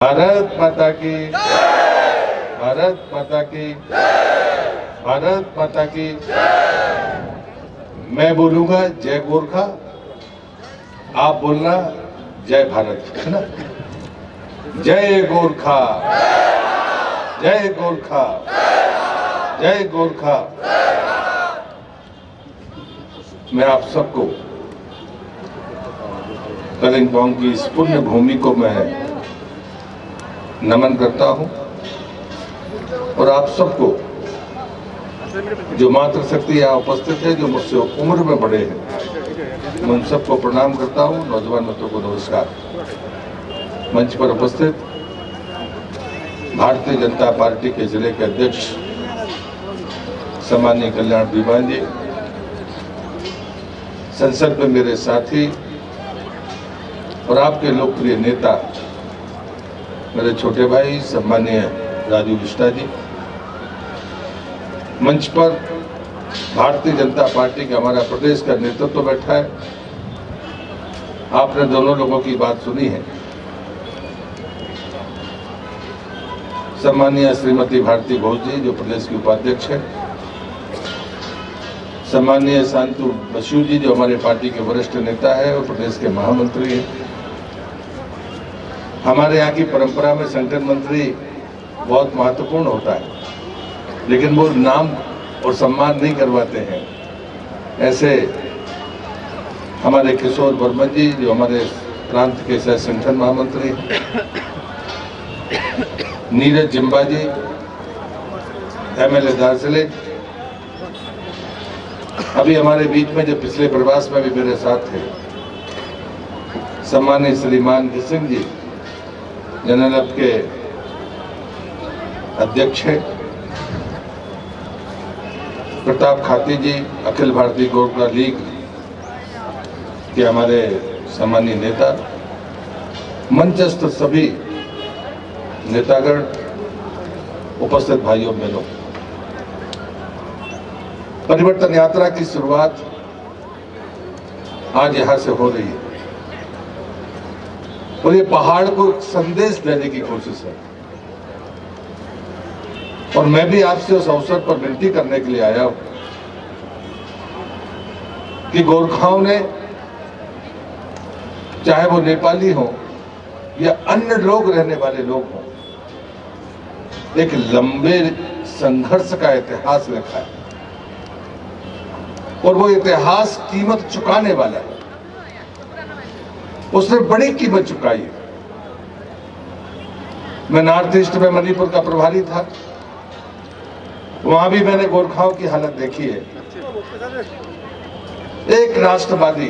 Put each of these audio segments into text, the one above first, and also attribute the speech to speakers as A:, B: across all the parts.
A: भारत माता की, भारत माता की, भारत माता की। मैं बोलूंगा जय गोरखा, आप बोलना जय भारत, है ना। जय गोरखा, जय गोरखा, जय गोरखा। मैं आप सबको कलिंपोंग की इस पुण्य भूमि को मैं नमन करता हूं और आप सबको जो मातृशक्ति यहाँ उपस्थित है, जो मुझसे उम्र में बड़े हैं, मैं उन सबको प्रणाम करता हूं। नौजवान मित्रों को नमस्कार। मंच पर उपस्थित भारतीय जनता पार्टी के जिले के अध्यक्ष सम्माननीय कल्याण बीमा जी, संसद में मेरे साथी और आपके लोकप्रिय नेता मेरे छोटे भाई सम्माननीय राजू बिष्टा जी, मंच पर भारतीय जनता पार्टी का हमारा प्रदेश का नेतृत्व बैठा है। आपने दोनों लोगों की बात सुनी है। सम्माननीय श्रीमती भारती घोष जी जो प्रदेश की उपाध्यक्ष है, सम्माननीय शांतु बसु जी जो हमारे पार्टी के वरिष्ठ नेता है और प्रदेश के महामंत्री हैं। हमारे यहाँ की परंपरा में संगठन मंत्री बहुत महत्वपूर्ण होता है, लेकिन वो नाम और सम्मान नहीं करवाते हैं। ऐसे हमारे किशोर वर्मन जी जो हमारे प्रांत के सह संगठन महामंत्री हैं, नीरज जिम्बा जी MLA दार्जिलिंग, अभी हमारे बीच में जो पिछले प्रवास में भी मेरे साथ थे सम्माननीय श्रीमान सिंह जी जनरल के अध्यक्ष हैं, प्रताप खाती जी अखिल भारतीय गोरखा लीग के हमारे सम्मानीय नेता, मंचस्थ सभी नेतागण, उपस्थित भाइयों बहनों। परिवर्तन यात्रा की शुरुआत आज यहां से हो रही है और ये पहाड़ को संदेश देने की कोशिश है। और मैं भी आपसे उस अवसर पर विनती करने के लिए आया हूं कि गोरखाओं ने, चाहे वो नेपाली हो या अन्य लोग रहने वाले लोग हों, एक लंबे संघर्ष का इतिहास लिखा है और वो इतिहास कीमत चुकाने वाला है। उसने बड़ी कीमत चुकाई है। मैं नॉर्थ ईस्ट में मणिपुर का प्रभारी था, वहां भी मैंने गोरखाओं की हालत देखी है। एक राष्ट्रवादी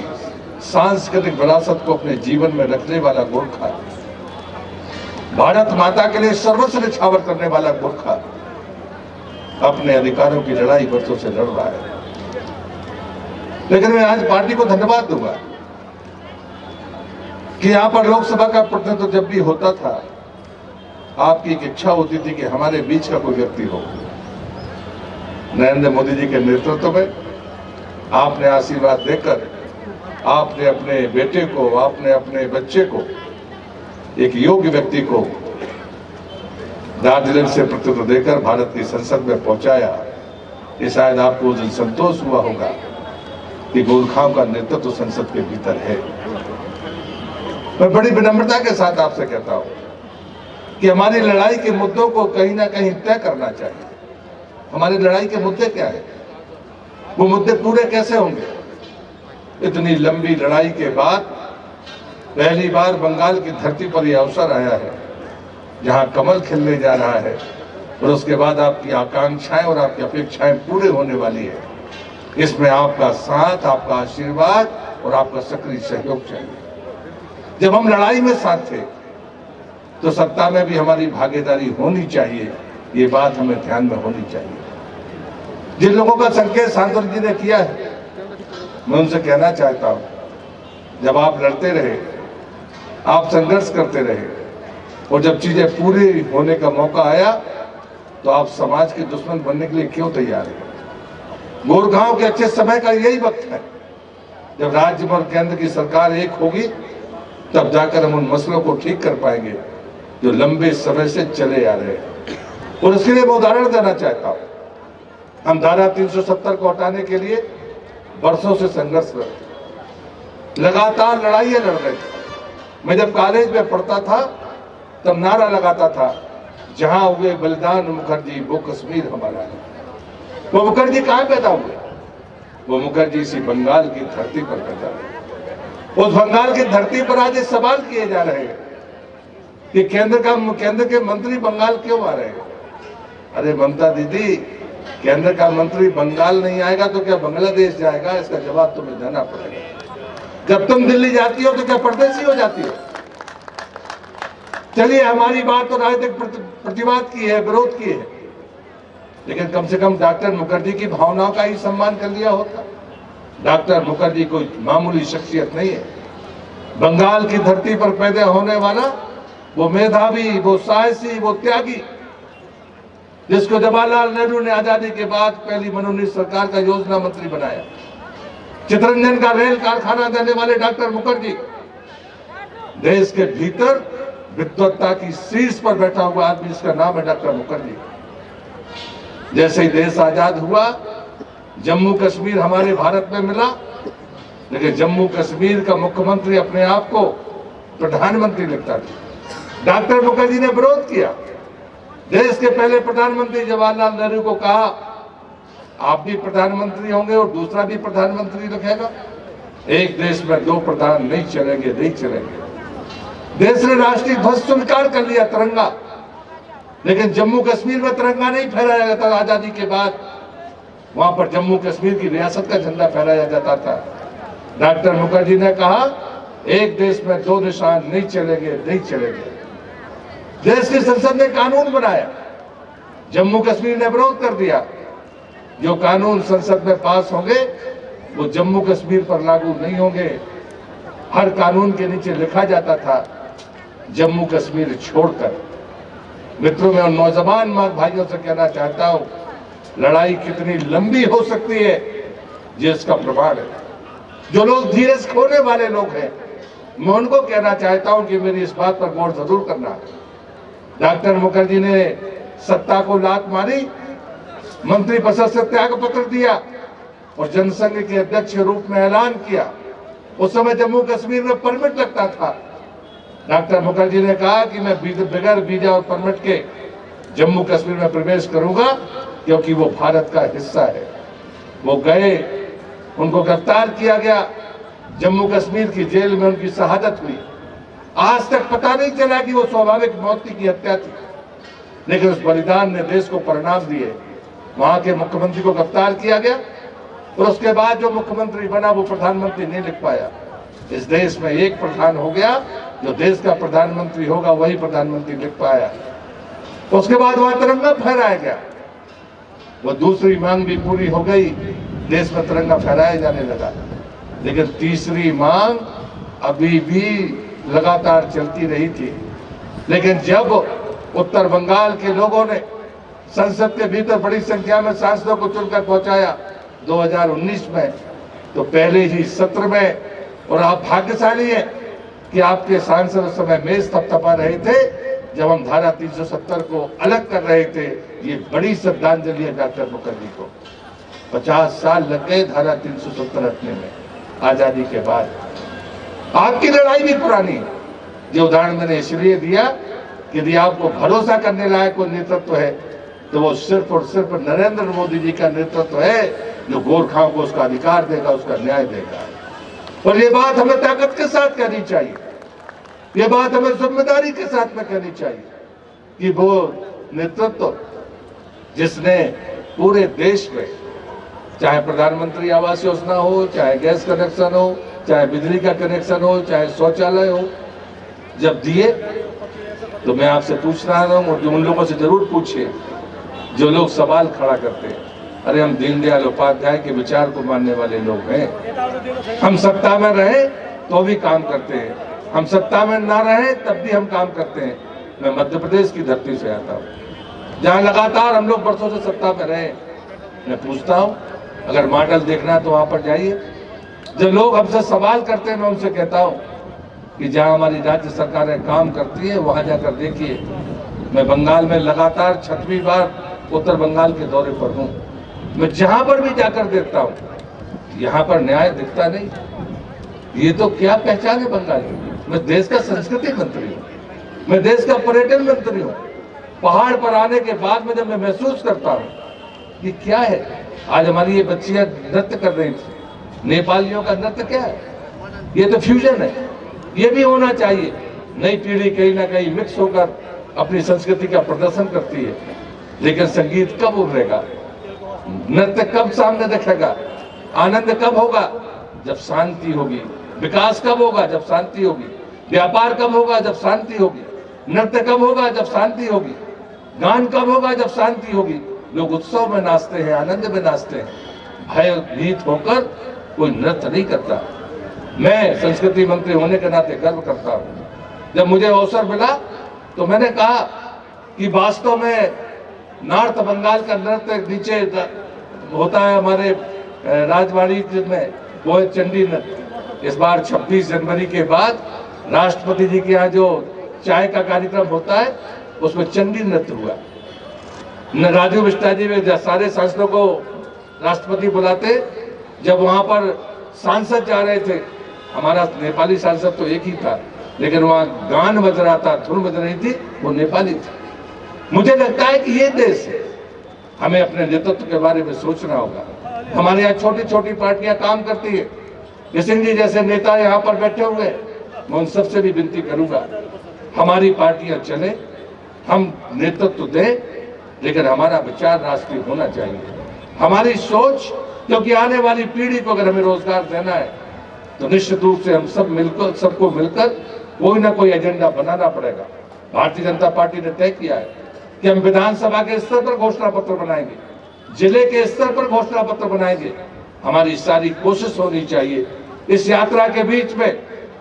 A: सांस्कृतिक विरासत को अपने जीवन में रखने वाला गोरखा, भारत माता के लिए सर्वस्व न्यौछावर करने वाला गोरखा अपने अधिकारों की लड़ाई वर्षों से लड़ रहा है। लेकिन मैं आज पार्टी को धन्यवाद दूंगा कि यहां पर लोकसभा का प्रतिनिधित्व जब भी होता था, आपकी एक इच्छा होती थी कि हमारे बीच का कोई व्यक्ति हो। नरेंद्र मोदी जी के नेतृत्व में आपने आशीर्वाद देकर, आपने अपने बेटे को, आपने अपने बच्चे को, एक योग्य व्यक्ति को दार्जिलिंग से प्रतिनिधित्व देकर भारत की संसद में पहुंचाया। ये शायद आपको उस दिन संतोष हुआ होगा कि गोरखाओं का नेतृत्व संसद के भीतर है। मैं बड़ी विनम्रता के साथ आपसे कहता हूं कि हमारी लड़ाई के मुद्दों को कहीं ना कहीं तय करना चाहिए। हमारी लड़ाई के मुद्दे क्या है, वो मुद्दे पूरे कैसे होंगे। इतनी लंबी लड़ाई के बाद पहली बार बंगाल की धरती पर यह अवसर आया है जहां कमल खिलने जा रहा है और उसके बाद आपकी आकांक्षाएं और आपकी अपेक्षाएं पूरे होने वाली है। इसमें आपका साथ, आपका आशीर्वाद और आपका सक्रिय सहयोग चाहिए। जब हम लड़ाई में साथ थे तो सत्ता में भी हमारी भागीदारी होनी चाहिए। ये बात हमें ध्यान में होनी चाहिए। जिन लोगों का संकेत सांसद जी ने किया है, मैं उनसे कहना चाहता हूं, जब आप लड़ते रहे, आप संघर्ष करते रहे और जब चीजें पूरी होने का मौका आया तो आप समाज के दुश्मन बनने के लिए क्यों तैयार हैं। गोरखाओं के अच्छे समय का यही वक्त है जब राज्य और केंद्र की सरकार एक होगी, तब जाकर हम उन मसलों को ठीक कर पाएंगे। जो लंबे समय से चले आ रहे हैं। और उसके लिए मैं उदाहरण देना चाहता हूं। हम धारा 370 को हटाने के लिए वर्षों से संघर्ष कर रहे, लगातार लड़ाइयां लड़ रहे थे। मैं जब कॉलेज में पढ़ता था तब नारा लगाता था, जहां हुए बलिदान मुखर्जी वो कश्मीर हमारा है। वो मुखर्जी कहां पैदा हुए? वो मुखर्जी इसी बंगाल की धरती पर पैदा हुए। उस बंगाल की धरती पर आज सवाल किए जा रहे हैं कि केंद्र के मंत्री बंगाल क्यों आ रहे हैं? अरे ममता दीदी, केंद्र का मंत्री बंगाल नहीं आएगा तो क्या बांग्लादेश जाएगा? इसका जवाब तुम्हें देना पड़ेगा। जब तुम दिल्ली जाती हो तो क्या परदेसी हो जाती हो? चलिए, हमारी बात तो राजनीतिक प्रतिवाद की है, विरोध की है, लेकिन कम से कम डॉक्टर मुखर्जी की भावनाओं का ही सम्मान कर लिया होता। डॉक्टर मुखर्जी कोई मामूली शख्सियत नहीं है। बंगाल की धरती पर पैदा होने वाला वो मेधावी, वो साहसी, वो त्यागी, जिसको जवाहरलाल नेहरू ने आजादी के बाद पहली मनोनीत सरकार का योजना मंत्री बनाया। चितरंजन का रेल कारखाना देने वाले डॉक्टर मुखर्जी, देश के भीतर विद्वत्ता की शीर्ष पर बैठा हुआ आदमी, इसका नाम है डॉक्टर मुखर्जी। जैसे ही देश आजाद हुआ, जम्मू कश्मीर हमारे भारत में मिला, लेकिन जम्मू कश्मीर का मुख्यमंत्री अपने आप को प्रधानमंत्री लिखता था। डॉक्टर मुखर्जी ने विरोध किया। देश के पहले प्रधानमंत्री जवाहरलाल नेहरू को कहा, आप भी प्रधानमंत्री होंगे और दूसरा भी प्रधानमंत्री लिखेगा। एक देश में दो प्रधान नहीं चलेंगे, नहीं चलेंगे। देश ने राष्ट्रीय ध्वज स्वीकार कर लिया, तिरंगा, लेकिन जम्मू कश्मीर में तिरंगा नहीं फहराया जाता। आजादी के बाद वहां पर जम्मू कश्मीर की रियासत का झंडा फहराया जाता था। डॉक्टर मुखर्जी ने कहा, एक देश में दो निशान नहीं चलेंगे, नहीं चलेंगे। देश की संसद ने कानून बनाया, जम्मू कश्मीर ने विरोध कर दिया। जो कानून संसद में पास होंगे वो जम्मू कश्मीर पर लागू नहीं होंगे। हर कानून के नीचे लिखा जाता था, जम्मू कश्मीर छोड़कर। मित्रों, मैं नौजवान मां भाइयों से कहना चाहता हूं, लड़ाई कितनी लंबी हो सकती है ये इसका प्रमाण है। जो लोग धीरज खोने वाले लोग हैं, मैं उनको कहना चाहता हूं कि मेरी इस बात पर गौर जरूर करना। डॉक्टर मुखर्जी ने सत्ता को लात मारी, मंत्री परिषद से त्याग पत्र दिया और जनसंघ के अध्यक्ष के रूप में ऐलान किया। उस समय जम्मू कश्मीर में परमिट लगता था। डॉक्टर मुखर्जी ने कहा कि मैं बगैर वीजा और परमिट के जम्मू कश्मीर में प्रवेश करूंगा, क्योंकि वो भारत का हिस्सा है। वो गए, उनको गिरफ्तार किया गया, जम्मू कश्मीर की जेल में उनकी शहादत हुई। आज तक पता नहीं चला कि वो स्वाभाविक मौत की हत्या थी, लेकिन उस बलिदान ने देश को परिणाम दिए। वहां के मुख्यमंत्री को गिरफ्तार किया गया और उसके बाद जो मुख्यमंत्री बना वो प्रधानमंत्री नहीं लिख पाया। इस देश में एक प्रधान हो गया, जो देश का प्रधानमंत्री होगा वही प्रधानमंत्री लिख पाया। उसके बाद वहां तिरंगा फहराया गया, वो दूसरी मांग भी पूरी हो गई, देश में तिरंगा फहराया जाने लगा। लेकिन तीसरी मांग अभी भी लगातार चलती रही थी। लेकिन जब उत्तर बंगाल के लोगों ने संसद के भीतर बड़ी संख्या में सांसदों को चुनकर पहुंचाया 2019 में, तो पहले ही सत्र में, और आप भाग्यशाली हैं कि आपके सांसद उस समय मेज थपथपा रहे थे जब हम धारा 370 को अलग कर रहे थे। ये बड़ी श्रद्धांजलि है डॉक्टर मुखर्जी को। 50 साल लग गए धारा 370 हटने में आजादी के बाद। आपकी लड़ाई भी पुरानी है। ये उदाहरण मैंने इसलिए दिया कि यदि आपको भरोसा करने लायक कोई नेतृत्व है तो वो सिर्फ और सिर्फ नरेंद्र मोदी जी का नेतृत्व है, जो गोरखाओं को उसका अधिकार देगा, उसका न्याय देगा। और ये बात हमें ताकत के साथ कहनी चाहिए, ये बात हमें जिम्मेदारी के साथ में कहनी चाहिए कि वो नेतृत्व जिसने पूरे देश में, चाहे प्रधानमंत्री आवास योजना हो, चाहे गैस कनेक्शन हो, चाहे बिजली का कनेक्शन हो, चाहे शौचालय हो, जब दिए, तो मैं आपसे पूछ रहा हूं और जो उन लोगों से जरूर पूछिए जो लोग सवाल खड़ा करते हैं, अरे हम दीनदयाल उपाध्याय के विचार को मानने वाले लोग हैं। हम सत्ता में रहे तो भी काम करते हैं, हम सत्ता में ना रहे तब भी हम काम करते हैं। मैं मध्य प्रदेश की धरती से आता हूँ, जहाँ लगातार हम लोग वर्षों से सत्ता में रहे। मैं पूछता हूँ, अगर मॉडल देखना है तो वहां पर जाइए। जो लोग हमसे सवाल करते हैं मैं उनसे कहता हूँ कि जहां हमारी राज्य सरकारें काम करती है वहां जाकर देखिए। मैं बंगाल में लगातार 6वीं बार उत्तर बंगाल के दौरे पर हूं। मैं जहां पर भी जाकर देखता हूं यहां पर न्याय दिखता नहीं। ये तो क्या पहचान है बंगाल की। मैं देश का संस्कृति मंत्री हूँ, मैं देश का पर्यटन मंत्री हूँ। पहाड़ पर आने के बाद में जब मैं महसूस करता हूँ कि क्या है, आज हमारी ये बच्चियां नृत्य कर रही थी, नेपालियों का नृत्य क्या है, ये तो फ्यूजन है। ये भी होना चाहिए। नई पीढ़ी कहीं ना कहीं मिक्स होकर अपनी संस्कृति का प्रदर्शन करती है, लेकिन संगीत कब उभरेगा, नृत्य कब सामने दिखेगा, आनंद कब होगा, जब शांति होगी। विकास कब होगा, जब शांति होगी। व्यापार कब होगा, जब शांति होगी। नृत्य कब होगा, जब शांति होगी। गान कब होगा, जब शांति होगी। लोग उत्सव में नाचते हैं, आनंद में नाचते हैं, भयभीत होकर कोई नृत्य नहीं करता। मैं संस्कृति मंत्री होने के नाते गर्व करता हूँ। जब मुझे अवसर मिला तो मैंने कहा कि वास्तव में नॉर्थ बंगाल का नृत्य नीचे होता है हमारे राजवाड़ी में, वो है चंडी नृत्य। इस बार 26 जनवरी के बाद राष्ट्रपति जी के यहाँ जो चाय का कार्यक्रम होता है उसमें चंडी नृत्य हुआ। राजू बिष्टा जी में सारे सांसदों को राष्ट्रपति बुलाते, जब वहां पर सांसद जा रहे थे, हमारा नेपाली सांसद तो एक ही था, लेकिन वहां गान बज रहा था, धुन बज रही थी, वो नेपाली थी। मुझे लगता है कि ये देश है, हमें अपने नेतृत्व के बारे में सोचना होगा। हमारे यहाँ छोटी छोटी पार्टियां काम करती है। किशन जी जैसे नेता यहाँ पर बैठे हुए, मैं उन सबसे भी विनती करूंगा, हमारी पार्टियां चले, हम नेतृत्व दें, लेकिन हमारा विचार राष्ट्रीय होना चाहिए। हमारी सोच, क्योंकि आने वाली पीढ़ी को अगर हमें रोजगार देना है तो निश्चित रूप से हम सबको मिलकर कोई ना कोई एजेंडा बनाना पड़ेगा। भारतीय जनता पार्टी ने तय किया है कि हम विधानसभा के स्तर पर घोषणा पत्र बनाएंगे, जिले के स्तर पर घोषणा पत्र बनाएंगे। हमारी सारी कोशिश होनी चाहिए इस यात्रा के बीच में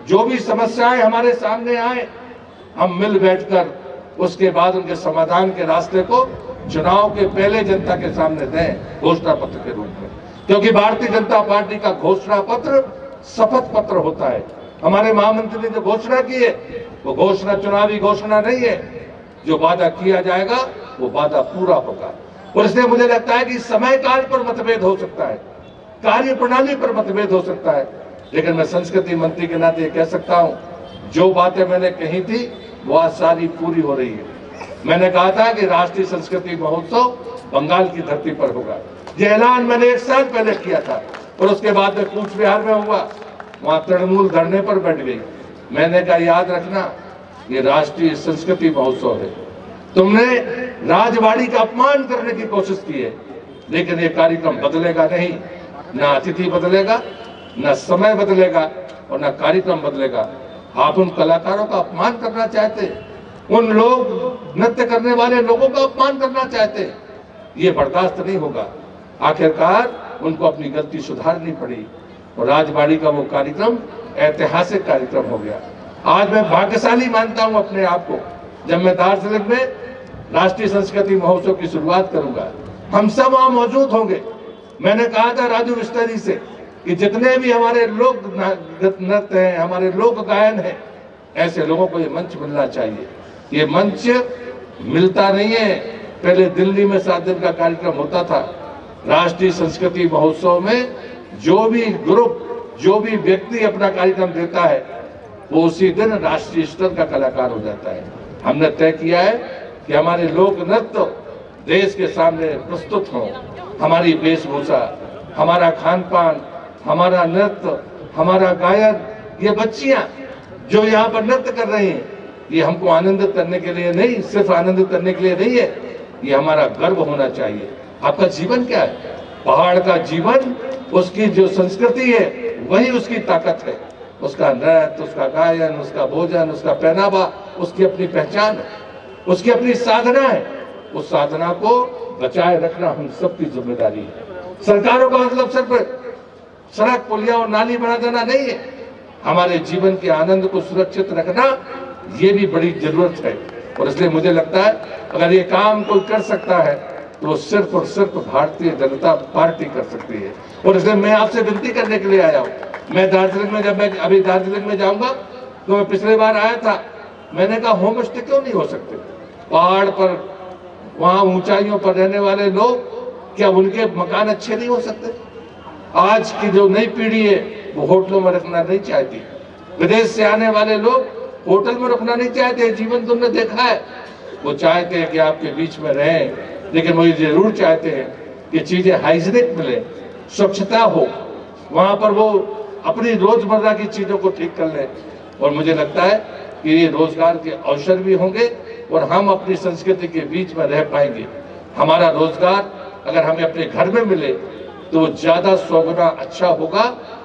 A: जो भी समस्याएं हमारे सामने आए, हम मिल बैठकर उसके बाद उनके समाधान के रास्ते को चुनाव के पहले जनता के सामने दें, घोषणा पत्र के रूप में। क्योंकि भारतीय जनता पार्टी का घोषणा पत्र शपथ पत्र होता है। हमारे महामंत्री ने जो घोषणा की है वो घोषणा चुनावी घोषणा नहीं है। जो वादा किया जाएगा वो वादा पूरा होगा। और इसलिए मुझे लगता है कि समय काल पर मतभेद हो सकता है, कार्य प्रणाली पर मतभेद हो सकता है, लेकिन मैं संस्कृति मंत्री के नाते कह सकता हूं, जो बातें मैंने कही थी वो आज सारी पूरी हो रही है। मैंने कहा था कि राष्ट्रीय संस्कृति महोत्सव बंगाल की धरती पर होगा। यह ऐलान मैंने 1 साल पहले किया था और उसके बाद में कूच बिहार में हुआ, वहां तृणमूल धरने पर बैठ गई। मैंने कहा याद रखना, ये राष्ट्रीय संस्कृति महोत्सव है। तुमने राजवाड़ी का अपमान करने की कोशिश की है, लेकिन ये कार्यक्रम बदलेगा नहीं। ना अतिथि बदलेगा, ना समय बदलेगा और ना कार्यक्रम बदलेगा। आप उन कलाकारों का अपमान करना चाहते, उन लोग नृत्य करने वाले लोगों का अपमान करना चाहते, ये बर्दाश्त नहीं होगा। आखिरकार उनको अपनी गलती सुधारनी पड़ी और राजवाड़ी का वो कार्यक्रम ऐतिहासिक कार्यक्रम हो गया। आज मैं भाग्यशाली मानता हूं अपने आप को, जब मैं दार्जिलिंग में राष्ट्रीय संस्कृति महोत्सव की शुरुआत करूंगा, हम सब वहां मौजूद होंगे। मैंने कहा था राजू बिष्टा जी से कि जितने भी हमारे लोक नृत्य हैं, हमारे लोक गायन है, ऐसे लोगों को ये मंच मिलना चाहिए। ये मंच मिलता नहीं है। पहले दिल्ली में 7 दिन का कार्यक्रम होता था। राष्ट्रीय संस्कृति महोत्सव में जो भी ग्रुप, जो भी व्यक्ति अपना कार्यक्रम देता है, वो उसी दिन राष्ट्रीय स्तर का कलाकार हो जाता है। हमने तय किया है कि हमारे लोक नृत्य देश के सामने प्रस्तुत हों। हमारी वेशभूषा, हमारा खान पान, हमारा नृत्य, हमारा गायन, ये बच्चियां जो यहाँ पर नृत्य कर रही हैं, ये हमको आनंदित करने के लिए नहीं, सिर्फ आनंदित करने के लिए नहीं है, ये हमारा गर्व होना चाहिए। आपका जीवन क्या है? पहाड़ का जीवन, उसकी जो संस्कृति है वही उसकी ताकत है। उसका नृत्य, उसका गायन, उसका भोजन, उसका पहनावा, उसकी अपनी पहचान है, उसकी अपनी साधना है। उस साधना को बचाए रखना हम सबकी जिम्मेदारी है। सरकारों का मतलब सिर्फ सड़क, पुलिया और नाली बना देना नहीं है। हमारे जीवन के आनंद को सुरक्षित रखना, ये भी बड़ी जरूरत है। और इसलिए मुझे लगता है अगर ये काम कोई कर सकता है तो वो सिर्फ और सिर्फ भारतीय जनता पार्टी कर सकती है। और इसलिए मैं आपसे विनती करने के लिए आया हूँ। मैं दार्जिलिंग में, जब मैं अभी दार्जिलिंग में जाऊंगा तो मैं पिछले बार आया था, मैंने कहा होम स्टे क्यों नहीं हो सकते? पहाड़ पर, वहां ऊंचाइयों पर रहने वाले लोग, क्या उनके मकान अच्छे नहीं हो सकते? आज की जो नई पीढ़ी है वो होटलों में रखना नहीं चाहती। विदेश से आने वाले लोग होटल में रखना नहीं चाहते। जीवन तुमने देखा है, वो चाहते हैं कि आपके बीच में रहें, लेकिन वो जरूर चाहते हैं कि चीजें हाइजीनिक मिले, स्वच्छता हो, वहां पर वो अपनी रोजमर्रा की चीजों को ठीक कर ले। और मुझे लगता है कि ये रोजगार के अवसर भी होंगे और हम अपनी संस्कृति के बीच में रह पाएंगे। हमारा रोजगार अगर हमें अपने घर में मिले तो ज्यादा 100 गुना अच्छा होगा।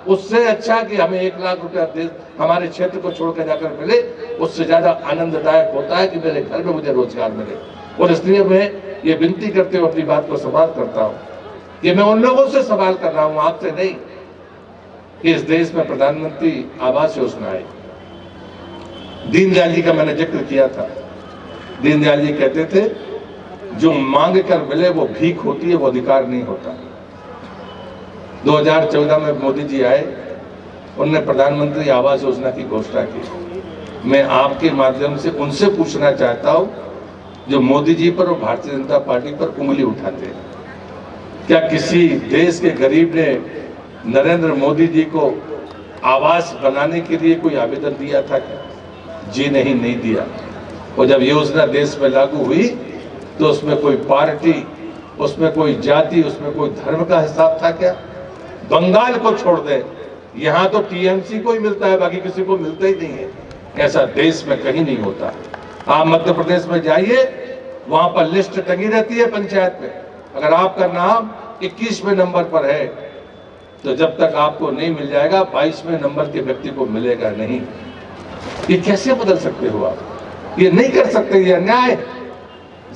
A: उससे अच्छा कि हमें 1 लाख रुपया देश हमारे क्षेत्र को छोड़कर जाकर मिले, उससे ज्यादा आनंददायक होता है कि मेरे घर में मुझे रोजगार मिले। और इसलिए मैं ये विनती करते हुए अपनी बात को समाप्त करता हूँ कि मैं उन लोगों से सवाल कर रहा हूँ, आपसे नहीं, कि इस देश में प्रधानमंत्री आवास योजना है। दीनदयाल जी का मैंने जिक्र किया था। दीनदयाल जी कहते थे, जो मांग कर मिले वो भीख होती है, वो अधिकार नहीं होता। 2014 में मोदी जी आए, उन्होंने प्रधानमंत्री आवास योजना की घोषणा की। मैं आपके माध्यम से उनसे पूछना चाहता हूं, जो मोदी जी पर और भारतीय जनता पार्टी पर उंगली उठाते हैं, क्या किसी देश के गरीब ने नरेंद्र मोदी जी को आवास बनाने के लिए कोई आवेदन दिया था क्या? जी नहीं, नहीं दिया। और जब योजना देश में लागू हुई तो उसमें कोई पार्टी, उसमें कोई जाति, उसमें कोई धर्म का हिसाब था क्या? बंगाल को छोड़ दे, यहाँ तो टीएमसी को ही मिलता है, बाकी किसी को मिलता ही नहीं है। ऐसा देश में कहीं नहीं होता। आप मध्य प्रदेश में जाइए, वहां पर लिस्ट टंगी रहती है पंचायत में, अगर आपका नाम 21वें नंबर पर है तो जब तक आपको नहीं मिल जाएगा 22वें नंबर के व्यक्ति को मिलेगा नहीं। ये कैसे बदल सकते हो आप? ये नहीं कर सकते, ये अन्याय है।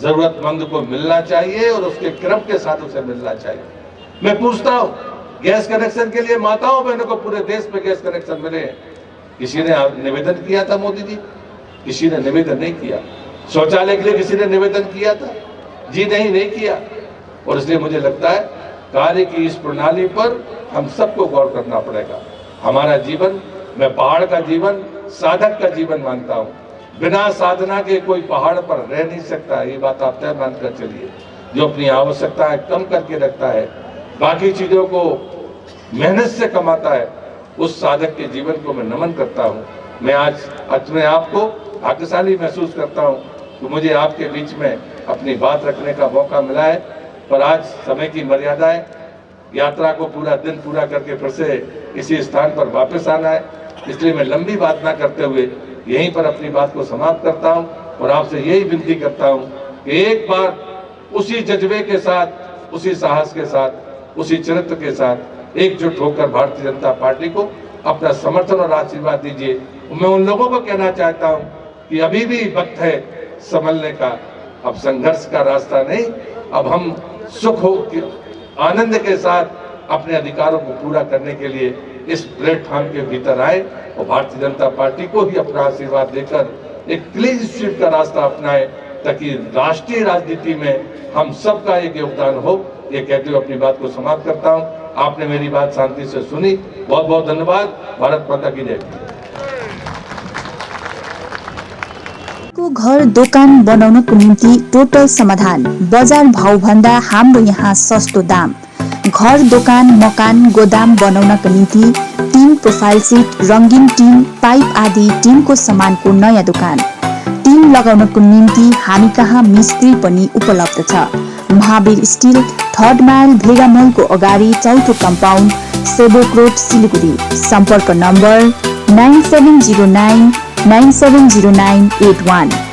A: जरूरतमंद को मिलना चाहिए और उसके क्रम के साथ उसे मिलना चाहिए। मैं पूछता हूँ, गैस कनेक्शन के लिए माताओं बहनों को पूरे देश में गैस कनेक्शन मिले, किसी ने निवेदन किया था? मोदी जी, किसी ने निवेदन नहीं किया। शौचालय के लिए किसी ने निवेदन किया था? जी नहीं, नहीं किया। और इसलिए मुझे लगता है कार्य की इस प्रणाली पर हम सबको गौर करना पड़ेगा। हमारा जीवन, मैं पहाड़ का जीवन साधक का जीवन मानता हूँ। बिना साधना के कोई पहाड़ पर रह नहीं सकता, ये बात आप तय मानकर चलिए। जो अपनी आवश्यकताएं कम करके रखता है, बाकी चीजों को मेहनत से कमाता है, उस साधक के जीवन को मैं नमन करता हूँ। मैं आज अपने आप को भाग्यशाली महसूस करता हूँ कि मुझे आपके बीच में अपनी बात रखने का मौका मिला है। पर आज समय की मर्यादा है, यात्रा को पूरा दिन पूरा करके फिर से इसी स्थान पर वापस आना है, इसलिए मैं लंबी बात ना करते हुए यहीं पर अपनी बात को समाप्त करता हूं और आपसे यही विनती करता हूं कि एक बार उसी जज्बे के साथ, उसी साहस के साथ, उसी चरित्र के साथ एकजुट होकर भारतीय जनता पार्टी को अपना समर्थन और आशीर्वाद दीजिए। मैं उन लोगों को कहना चाहता हूं कि अभी भी वक्त है संभलने का, अब संघर्ष का रास्ता नहीं, अब हम सुख हो आनंद के साथ अपने अधिकारों को पूरा करने के लिए इस प्लेटफॉर्म के भीतर आए और भारतीय जनता पार्टी को ही अपना आशीर्वाद देकर एक क्लीन स्वीप का रास्ता अपनाए, ताकि राष्ट्रीय राजनीति में हम सबका एक योगदान हो। ये कहते हुए अपनी बात को समाप्त करता हूं। आपने मेरी बात शांति से सुनी, बहुत बहुत धन्यवाद। भारत माता की जय।
B: को घर दोकान बनाउनको निम्ति टोटल समाधान, बजार भाव भन्दा हाम्रो यहाँ सस्तो दाम। घर दोकान मकान गोदाम बनाउनका निम्ति टिन प्रोफाइल सिट, रंगीन टिन, पाइप आदि टिनको सामानको नयाँ दोकान। टिन लगाउनको निम्ति हामी कहाँ मिस्त्री पनि उपलब्ध छ। महावीर स्टिल, 3rd माइल भेगा मलको अगाडि 4थो कम्पाउन्ड, सेवोक रोड, सिलगढी। सम्पर्क नम्बर 9709 970981।